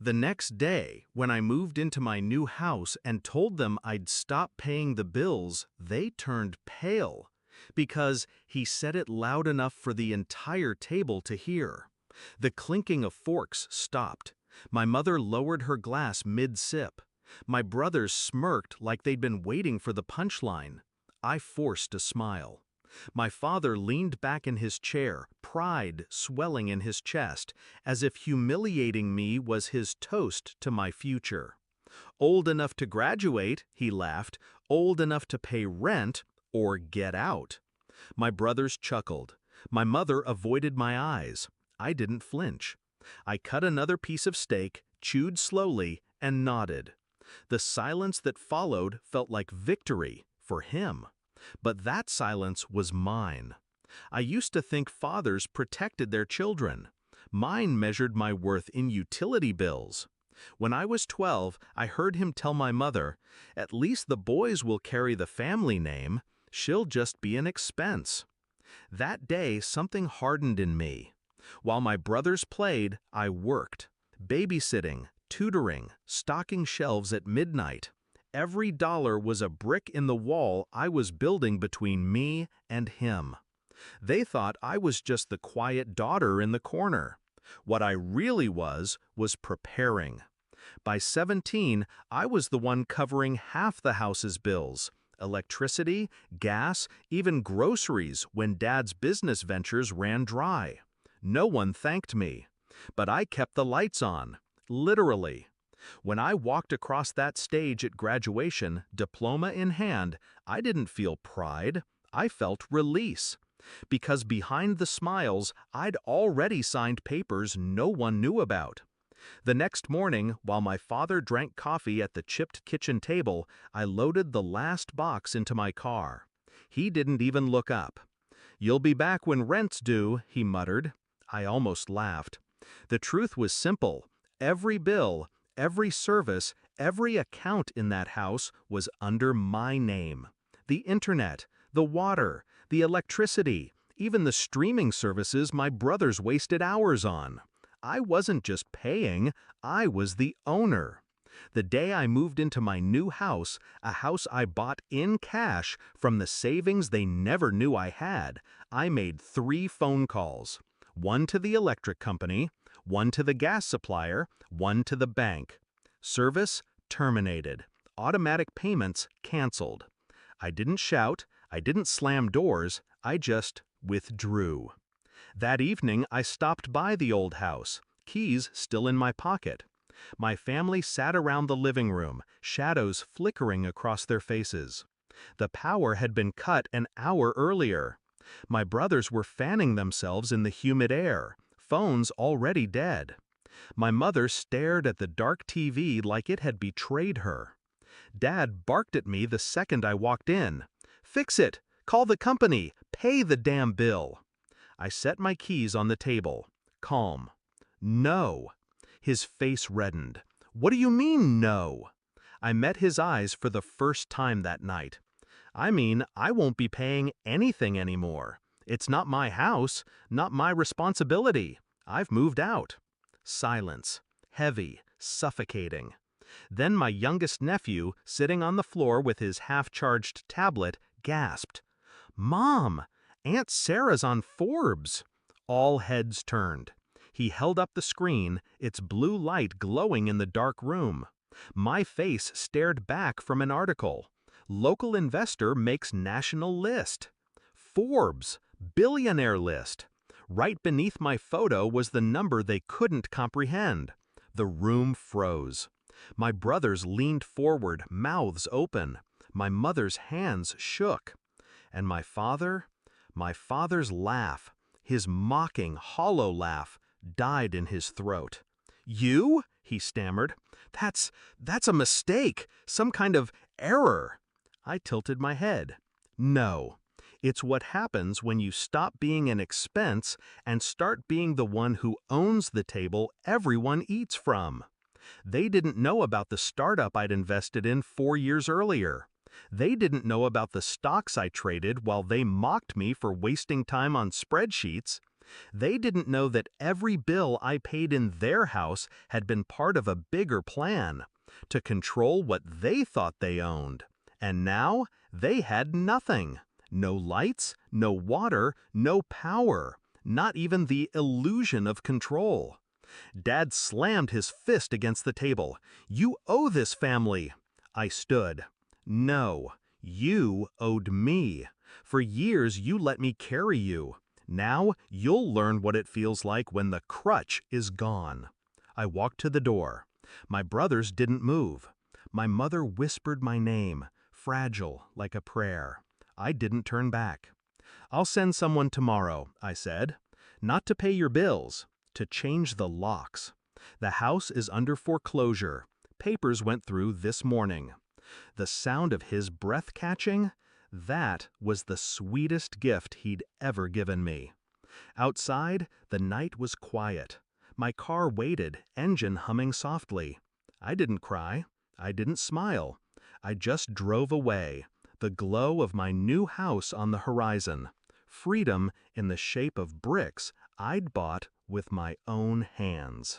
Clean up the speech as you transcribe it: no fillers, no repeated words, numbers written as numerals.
The next day, when I moved into my new house and told them I'd stop paying the bills, they turned pale because he said it loud enough for the entire table to hear. The clinking of forks stopped. My mother lowered her glass mid-sip. My brothers smirked like they'd been waiting for the punchline. I forced a smile. My father leaned back in his chair, pride swelling in his chest, as if humiliating me was his toast to my future. Old enough to graduate, he laughed, old enough to pay rent or get out. My brothers chuckled. My mother avoided my eyes. I didn't flinch. I cut another piece of steak, chewed slowly, and nodded. The silence that followed felt like victory for him. But that silence was mine. I used to think fathers protected their children. Mine measured my worth in utility bills. When I was 12, I heard him tell my mother, "At least the boys will carry the family name. She'll just be an expense." That day, something hardened in me. While my brothers played, I worked. Babysitting, tutoring, stocking shelves at midnight. Every dollar was a brick in the wall I was building between me and him. They thought I was just the quiet daughter in the corner. What I really was preparing. By 17, I was the one covering half the house's bills. Electricity, gas, even groceries when Dad's business ventures ran dry. No one thanked me. But I kept the lights on. Literally. When I walked across that stage at graduation, diploma in hand, I didn't feel pride. I felt release. Because behind the smiles, I'd already signed papers no one knew about. The next morning, while my father drank coffee at the chipped kitchen table, I loaded the last box into my car. He didn't even look up. "You'll be back when rent's due," he muttered. I almost laughed. The truth was simple. Every bill, every service, every account in that house was under my name. The internet, the water, the electricity, even the streaming services my brothers wasted hours on. I wasn't just paying, I was the owner. The day I moved into my new house, a house I bought in cash from the savings they never knew I had, I made 3 phone calls. One to the electric company, one to the gas supplier, one to the bank. Service terminated. Automatic payments canceled. I didn't shout, I didn't slam doors, I just withdrew. That evening, I stopped by the old house, keys still in my pocket. My family sat around the living room, shadows flickering across their faces. The power had been cut an hour earlier. My brothers were fanning themselves in the humid air, phones already dead. My mother stared at the dark TV like it had betrayed her. Dad barked at me the second I walked in. "Fix it! Call the company! Pay the damn bill!" I set my keys on the table. Calm. "No." His face reddened. "What do you mean, no?" I met his eyes for the first time that night. "I mean, I won't be paying anything anymore. It's not my house, not my responsibility. I've moved out." Silence. Heavy, suffocating. Then my youngest nephew, sitting on the floor with his half-charged tablet, gasped. "Mom, Aunt Sarah's on Forbes." All heads turned. He held up the screen, its blue light glowing in the dark room. My face stared back from an article. "Local investor makes national list." Forbes, billionaire list. Right beneath my photo was the number they couldn't comprehend. The room froze. My brothers leaned forward, mouths open. My mother's hands shook. And my father's laugh, his mocking, hollow laugh, died in his throat. "You?" he stammered. That's a mistake, some kind of error." I tilted my head. "No. It's what happens when you stop being an expense and start being the one who owns the table everyone eats from." They didn't know about the startup I'd invested in 4 years earlier. They didn't know about the stocks I traded while they mocked me for wasting time on spreadsheets. They didn't know that every bill I paid in their house had been part of a bigger plan to control what they thought they owned. And now they had nothing. No lights, no water, no power, not even the illusion of control. Dad slammed his fist against the table. "You owe this family." I stood. "No, you owed me. For years you let me carry you. Now you'll learn what it feels like when the crutch is gone." I walked to the door. My brothers didn't move. My mother whispered my name, fragile like a prayer. I didn't turn back. "I'll send someone tomorrow," I said. "Not to pay your bills, to change the locks. The house is under foreclosure. Papers went through this morning." The sound of his breath catching, that was the sweetest gift he'd ever given me. Outside, the night was quiet. My car waited, engine humming softly. I didn't cry. I didn't smile. I just drove away, the glow of my new house on the horizon. Freedom in the shape of bricks I'd bought with my own hands.